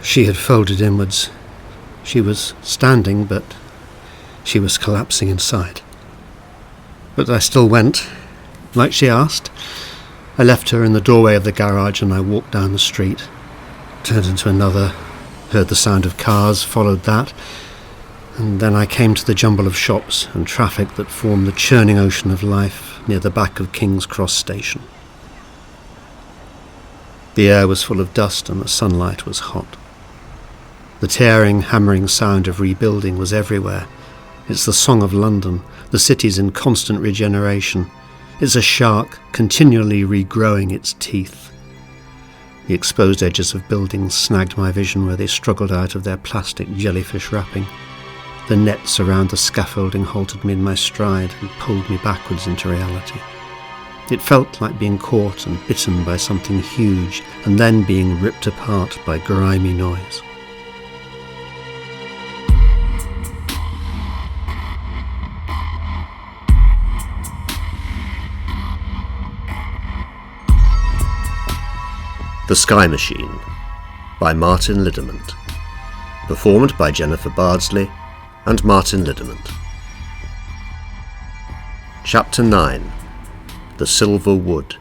She had folded inwards. She was standing, but she was collapsing inside. But I still went, like she asked. I left her in the doorway of the garage and I walked down the street, turned into another, heard the sound of cars, followed that, and then I came to the jumble of shops and traffic that formed the churning ocean of life near the back of King's Cross Station. The air was full of dust and the sunlight was hot. The tearing, hammering sound of rebuilding was everywhere. It's the song of London, the city's in constant regeneration. It's a shark continually regrowing its teeth. The exposed edges of buildings snagged my vision where they struggled out of their plastic jellyfish wrapping. The nets around the scaffolding halted me in my stride and pulled me backwards into reality. It felt like being caught and bitten by something huge and then being ripped apart by grimy noise. The Sky Machine by Martin Liddermont. Performed by Jennifer Bardsley and Martin Liddermont. Chapter 9. The Silver Wood.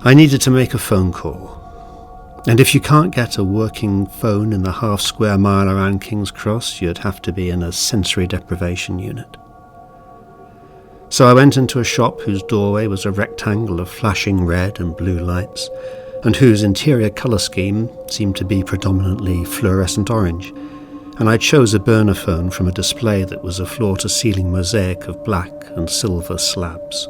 I needed to make a phone call. And if you can't get a working phone in the half square mile around King's Cross, you'd have to be in a sensory deprivation unit. So I went into a shop whose doorway was a rectangle of flashing red and blue lights, and whose interior colour scheme seemed to be predominantly fluorescent orange, and I chose a burner phone from a display that was a floor-to-ceiling mosaic of black and silver slabs.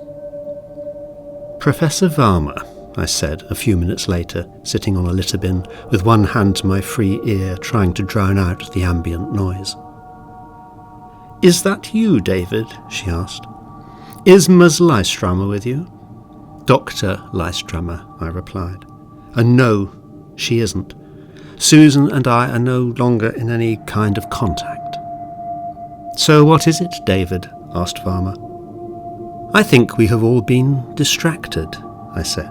"Professor Varma," I said a few minutes later, sitting on a litter bin with one hand to my free ear trying to drown out the ambient noise. "Is that you, David?" she asked. "Is Ms. Lystrammer with you?" "Dr. Lystrammer," I replied. "And no, she isn't. Susan and I are no longer in any kind of contact." "So what is it, David?" asked Varma. "I think we have all been distracted," I said.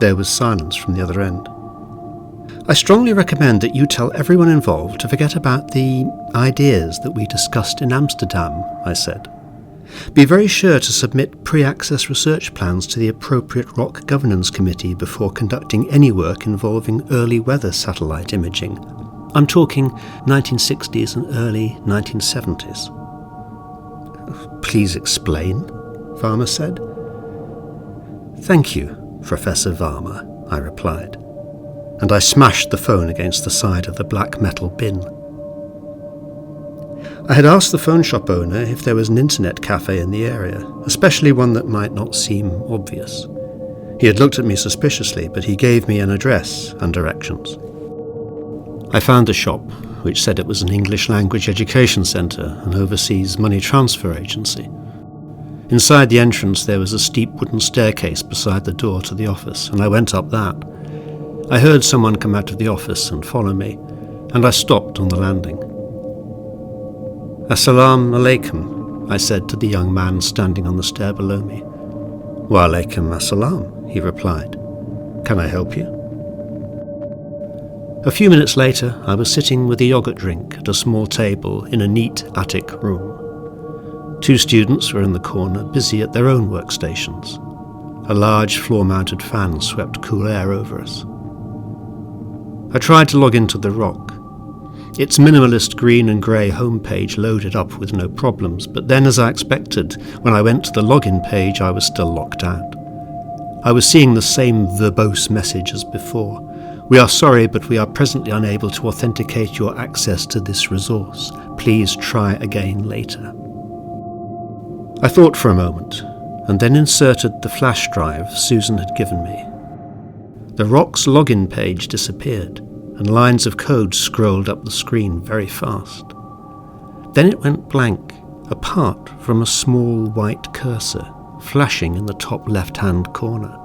There was silence from the other end. "I strongly recommend that you tell everyone involved to forget about the ideas that we discussed in Amsterdam," I said. "Be very sure to submit pre-access research plans to the appropriate Rock Governance Committee before conducting any work involving early weather satellite imaging. I'm talking 1960s and early 1970s. "Please explain," Varma said. "Thank you, Professor Varma," I replied, and I smashed the phone against the side of the black metal bin. I had asked the phone shop owner if there was an internet cafe in the area, especially one that might not seem obvious. He had looked at me suspiciously, but he gave me an address and directions. I found the shop, which said it was an English language education centre and overseas money transfer agency. Inside the entrance there was a steep wooden staircase beside the door to the office, and I went up that. I heard someone come out of the office and follow me, and I stopped on the landing. "Assalamu alaikum," I said to the young man standing on the stair below me. "Wa alaikum assalam," he replied. "Can I help you?" A few minutes later, I was sitting with a yogurt drink at a small table in a neat attic room. Two students were in the corner, busy at their own workstations. A large floor-mounted fan swept cool air over us. I tried to log into the Rock. Its minimalist green and grey homepage loaded up with no problems, but then, as I expected, when I went to the login page, I was still locked out. I was seeing the same verbose message as before. "We are sorry, but we are presently unable to authenticate your access to this resource. Please try again later." I thought for a moment, and then inserted the flash drive Susan had given me. The Rock's login page disappeared, and lines of code scrolled up the screen very fast. Then it went blank, apart from a small white cursor flashing in the top left-hand corner.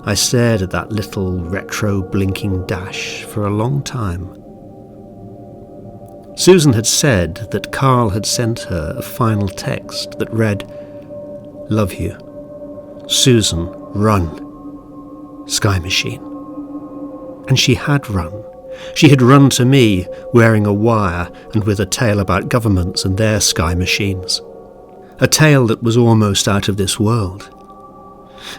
I stared at that little retro blinking dash for a long time. Susan had said that Carl had sent her a final text that read, "Love you. Susan, run. Sky Machine." And she had run. She had run to me, wearing a wire and with a tale about governments and their sky machines. A tale that was almost out of this world.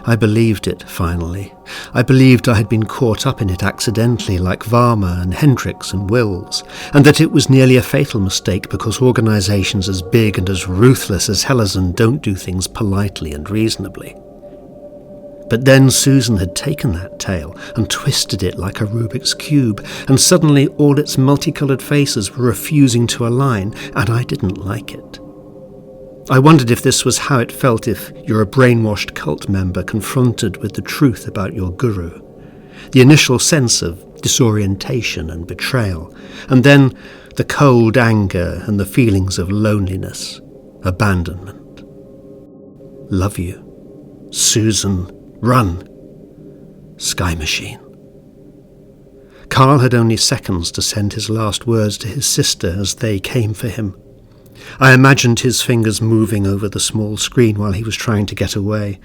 I believed it, finally. I believed I had been caught up in it accidentally, like Varma and Hendricks and Wills, and that it was nearly a fatal mistake because organisations as big and as ruthless as Helezon don't do things politely and reasonably. But then Susan had taken that tale and twisted it like a Rubik's Cube, and suddenly all its multicoloured faces were refusing to align, and I didn't like it. I wondered if this was how it felt if you're a brainwashed cult member confronted with the truth about your guru. The initial sense of disorientation and betrayal, and then the cold anger and the feelings of loneliness, abandonment. Love you. Susan, run. Sky Machine. Carl had only seconds to send his last words to his sister as they came for him. I imagined his fingers moving over the small screen while he was trying to get away.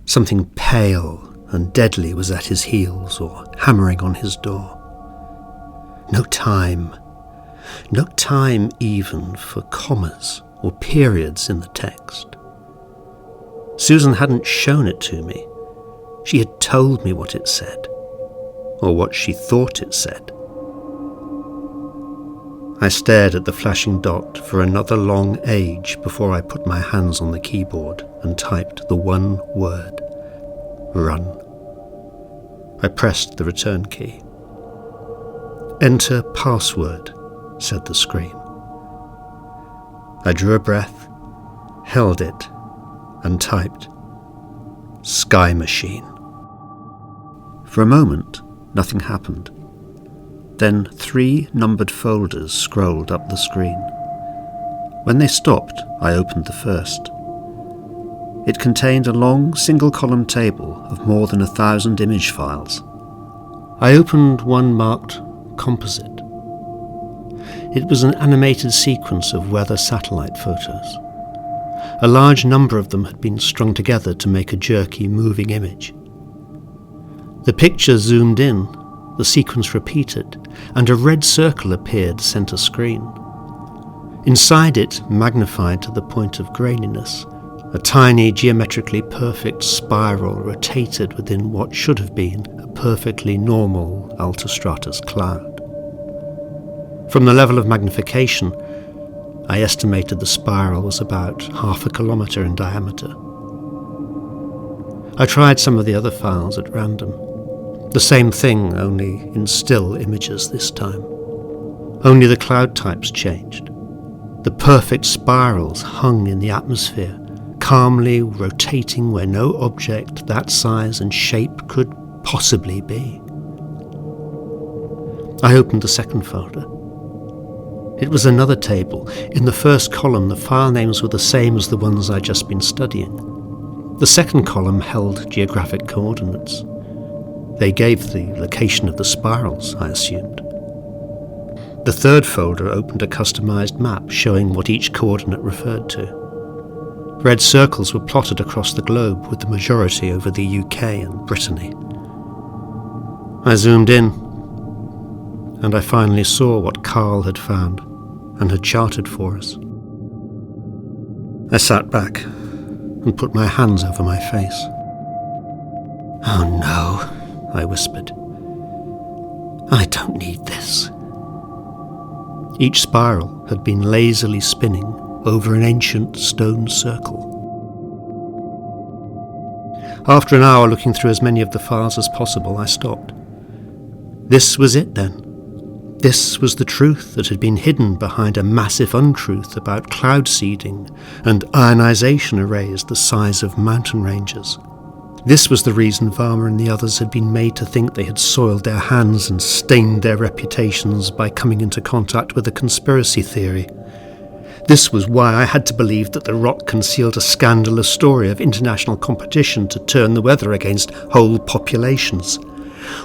Something pale and deadly was at his heels or hammering on his door. No time even for commas or periods in the text. Susan hadn't shown it to me. She had told me what it said, or what she thought it said. I stared at the flashing dot for another long age before I put my hands on the keyboard and typed the one word, run. I pressed the return key. Enter password, said the screen. I drew a breath, held it, and typed, Sky Machine. For a moment, nothing happened. Then 3 numbered folders scrolled up the screen. When they stopped, I opened the first. It contained a long, single-column table of more than 1,000 image files. I opened one marked Composite. It was an animated sequence of weather satellite photos. A large number of them had been strung together to make a jerky, moving image. The picture zoomed in, the sequence repeated, and a red circle appeared center screen. Inside it, magnified to the point of graininess, a tiny, geometrically perfect spiral rotated within what should have been a perfectly normal altostratus cloud. From the level of magnification, I estimated the spiral was about 0.5 kilometre in diameter. I tried some of the other files at random. The same thing, only in still images this time. Only the cloud types changed. The perfect spirals hung in the atmosphere, calmly rotating where no object that size and shape could possibly be. I opened the second folder. It was another table. In the first column, the file names were the same as the ones I'd just been studying. The second column held geographic coordinates. They gave the location of the spirals, I assumed. The third folder opened a customized map showing what each coordinate referred to. Red circles were plotted across the globe with the majority over the UK and Brittany. I zoomed in, and I finally saw what Carl had found and had charted for us. I sat back and put my hands over my face. "Oh no," I whispered. "I don't need this." Each spiral had been lazily spinning over an ancient stone circle. After an hour looking through as many of the files as possible, I stopped. This was it then. This was the truth that had been hidden behind a massive untruth about cloud seeding and ionization arrays the size of mountain ranges. This was the reason Varma and the others had been made to think they had soiled their hands and stained their reputations by coming into contact with a conspiracy theory. This was why I had to believe that the rock concealed a scandalous story of international competition to turn the weather against whole populations.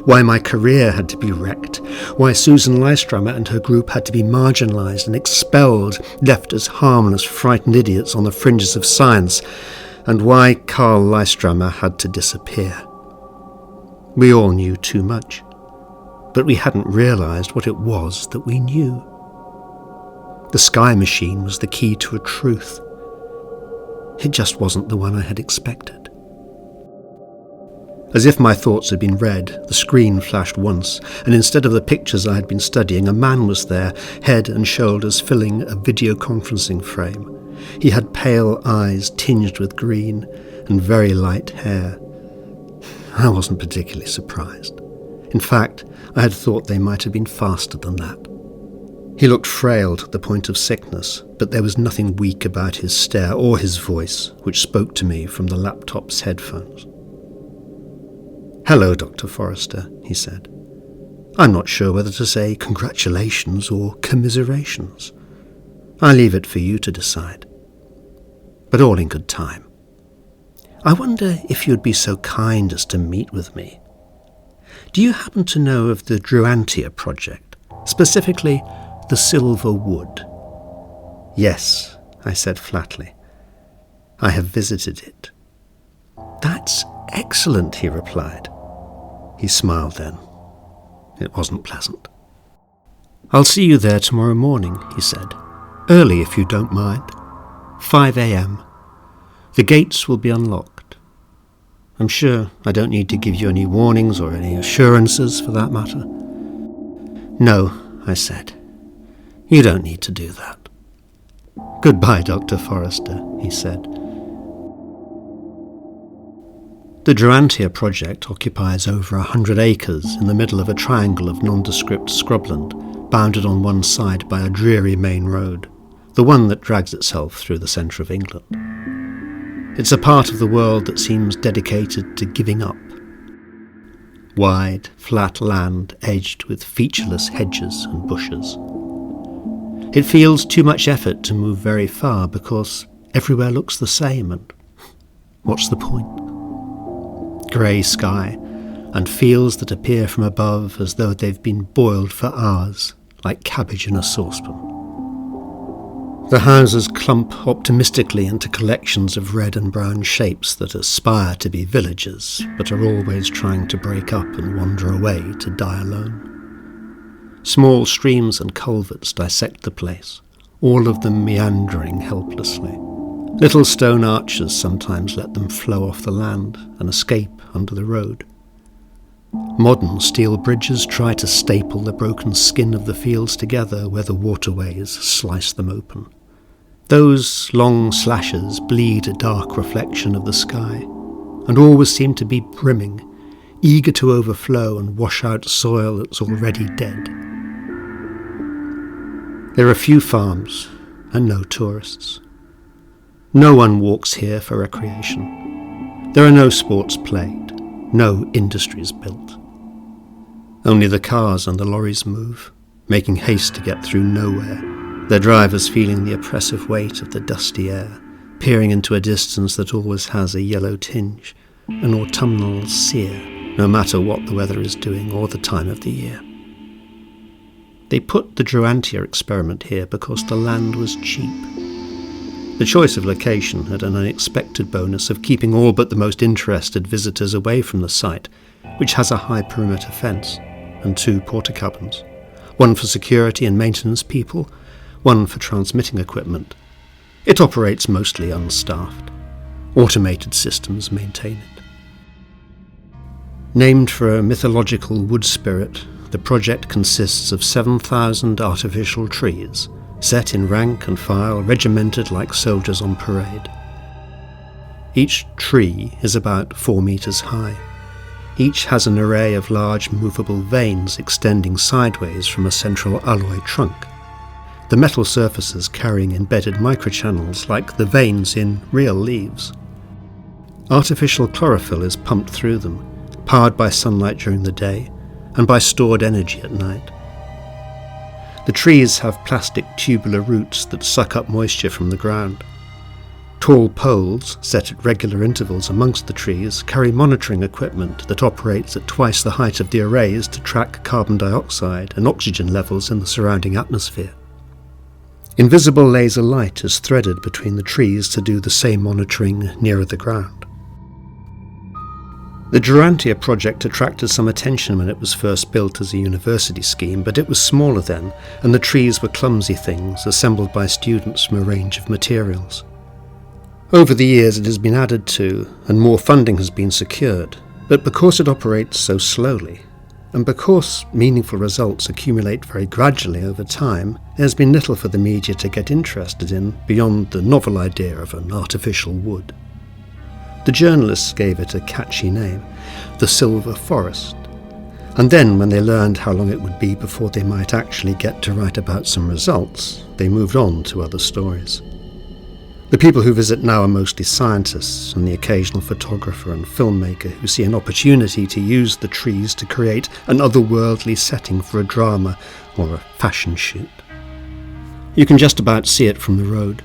Why my career had to be wrecked. Why Susan Lystrammer and her group had to be marginalised and expelled, left as harmless, frightened idiots on the fringes of science. And why Carl Lystrammer had to disappear. We all knew too much, but we hadn't realised what it was that we knew. The sky machine was the key to a truth. It just wasn't the one I had expected. As if my thoughts had been read, the screen flashed once, and instead of the pictures I had been studying, a man was there, head and shoulders filling a video conferencing frame. He had pale eyes tinged with green and very light hair. I wasn't particularly surprised. In fact, I had thought they might have been faster than that. He looked frail to the point of sickness, but there was nothing weak about his stare or his voice, which spoke to me from the laptop's headphones. "Hello, Dr. Forrester," he said. "I'm not sure whether to say congratulations or commiserations. I leave it for you to decide. But all in good time. I wonder if you'd be so kind as to meet with me. Do you happen to know of the Druantia project, specifically the silver wood?" "Yes," I said flatly. "I have visited it." "That's excellent," he replied. He smiled then. It wasn't pleasant. "I'll see you there tomorrow morning," he said. "Early, if you don't mind. 5 a.m. The gates will be unlocked. I'm sure I don't need to give you any warnings or any assurances for that matter." "No," I said. "You don't need to do that." "Goodbye, Dr. Forrester," he said. The Druantia project occupies over 100 acres in the middle of a triangle of nondescript scrubland, bounded on one side by a dreary main road, the one that drags itself through the centre of England. It's a part of the world that seems dedicated to giving up. Wide, flat land edged with featureless hedges and bushes. It feels too much effort to move very far because everywhere looks the same, and what's the point? Grey sky, and fields that appear from above as though they've been boiled for hours, like cabbage in a saucepan. The houses clump optimistically into collections of red and brown shapes that aspire to be villages, but are always trying to break up and wander away to die alone. Small streams and culverts dissect the place, all of them meandering helplessly. Little stone arches sometimes let them flow off the land and escape under the road. Modern steel bridges try to staple the broken skin of the fields together where the waterways slice them open. Those long slashes bleed a dark reflection of the sky, and always seem to be brimming, eager to overflow and wash out soil that's already dead. There are few farms and no tourists. No one walks here for recreation. There are no sports played, no industries built. Only the cars and the lorries move, making haste to get through nowhere, their drivers feeling the oppressive weight of the dusty air, peering into a distance that always has a yellow tinge, an autumnal sear, no matter what the weather is doing or the time of the year. They put the Druantia experiment here because the land was cheap. The choice of location had an unexpected bonus of keeping all but the most interested visitors away from the site, which has a high perimeter fence and 2 porta cabins, one for security and maintenance people, one for transmitting equipment. It operates mostly unstaffed. Automated systems maintain it. Named for a mythological wood spirit, the project consists of 7,000 artificial trees, set in rank and file, regimented like soldiers on parade. Each tree is about 4 meters high. Each has an array of large movable veins extending sideways from a central alloy trunk, the metal surfaces carrying embedded microchannels like the veins in real leaves. Artificial chlorophyll is pumped through them, powered by sunlight during the day and by stored energy at night. The trees have plastic tubular roots that suck up moisture from the ground. Tall poles, set at regular intervals amongst the trees, carry monitoring equipment that operates at twice the height of the arrays to track carbon dioxide and oxygen levels in the surrounding atmosphere. Invisible laser light is threaded between the trees to do the same monitoring nearer the ground. The Durantia project attracted some attention when it was first built as a university scheme, but it was smaller then, and the trees were clumsy things assembled by students from a range of materials. Over the years it has been added to, and more funding has been secured, but because it operates so slowly, and because meaningful results accumulate very gradually over time, there has been little for the media to get interested in beyond the novel idea of an artificial wood. The journalists gave it a catchy name, the Silver Forest, and then when they learned how long it would be before they might actually get to write about some results, they moved on to other stories. The people who visit now are mostly scientists and the occasional photographer and filmmaker who see an opportunity to use the trees to create an otherworldly setting for a drama or a fashion shoot. You can just about see it from the road.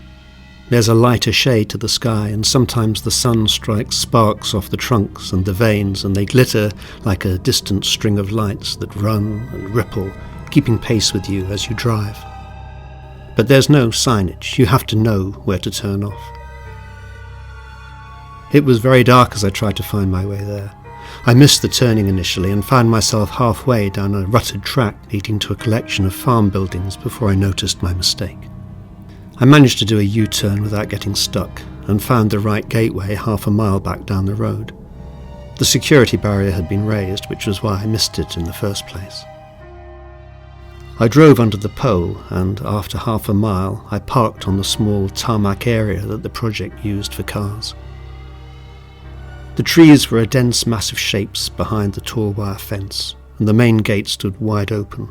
There's a lighter shade to the sky, and sometimes the sun strikes sparks off the trunks and the veins, and they glitter like a distant string of lights that run and ripple, keeping pace with you as you drive. But there's no signage. You have to know where to turn off. It was very dark as I tried to find my way there. I missed the turning initially and found myself halfway down a rutted track leading to a collection of farm buildings before I noticed my mistake. I managed to do a U-turn without getting stuck and found the right gateway half a mile back down the road. The security barrier had been raised, which was why I missed it in the first place. I drove under the pole, and after half a mile I parked on the small tarmac area that the project used for cars. The trees were a dense mass of shapes behind the tall wire fence, and the main gate stood wide open.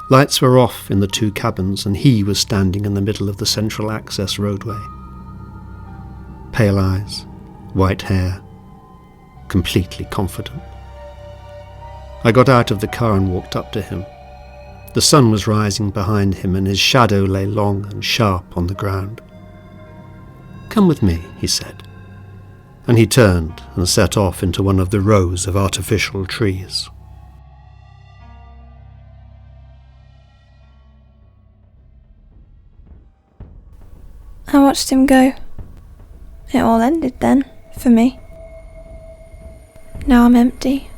Lights were off in the two cabins, and he was standing in the middle of the central access roadway. Pale eyes, white hair, completely confident. I got out of the car and walked up to him. The sun was rising behind him, and his shadow lay long and sharp on the ground. "Come with me," he said, and he turned and set off into one of the rows of artificial trees. I watched him go. It all ended then, for me. Now I'm empty.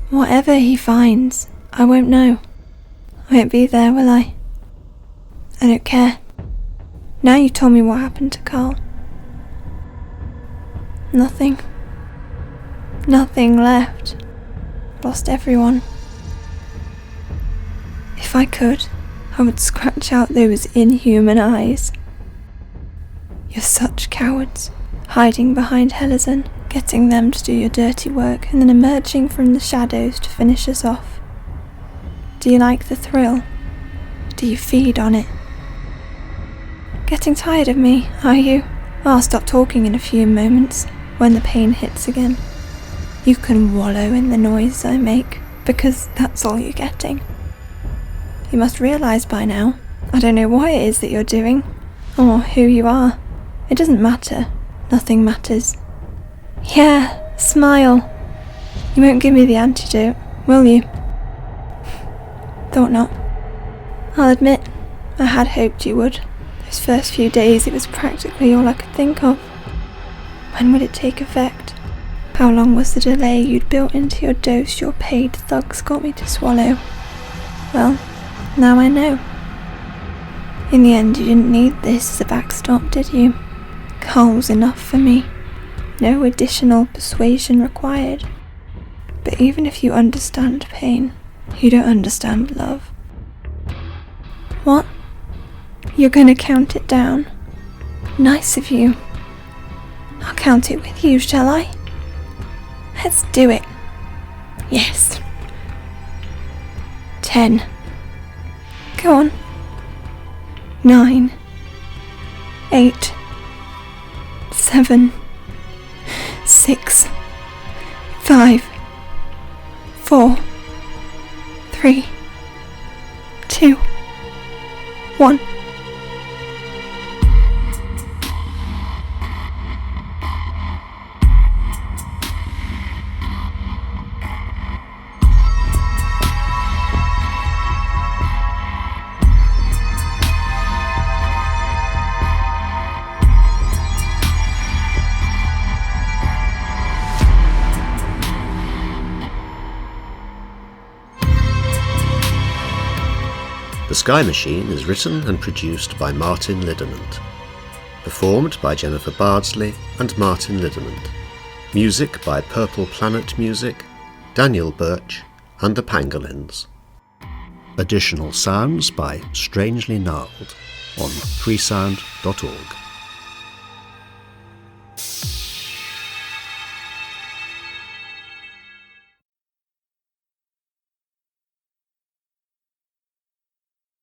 Whatever he finds, I won't know. I won't be there, will I? I don't care. Now you told me what happened to Carl. Nothing. Nothing left. Lost everyone. If I could, I would scratch out those inhuman eyes. You're such cowards, hiding behind Helezon, getting them to do your dirty work, and then emerging from the shadows to finish us off. Do you like the thrill? Do you feed on it? Getting tired of me, are you? I'll stop talking in a few moments, when the pain hits again. You can wallow in the noise I make, because that's all you're getting. You must realise by now, I don't know what it is that you're doing, or who you are. It doesn't matter. Nothing matters. Yeah, smile. You won't give me the antidote, will you? Thought not. I'll admit, I had hoped you would. Those first few days it was practically all I could think of. When would it take effect? How long was the delay you'd built into your dose your paid thugs got me to swallow? Well, now I know. In the end you didn't need this as a backstop, did you? Carl was enough for me. No additional persuasion required. But even if you understand pain, you don't understand love. What? You're gonna count it down? Nice of you. I'll count it with you, shall I? Let's do it. Yes. 10. Go on. 9. 8. 7. 6. 5. 4. 3. 2, 1. The Sky Machine is written and produced by Martin Lidderment. Performed by Jennifer Bardsley and Martin Lidderment. Music by Purple Planet Music, Daniel Birch and the Pangolins. Additional sounds by Strangely Gnarled on freesound.org.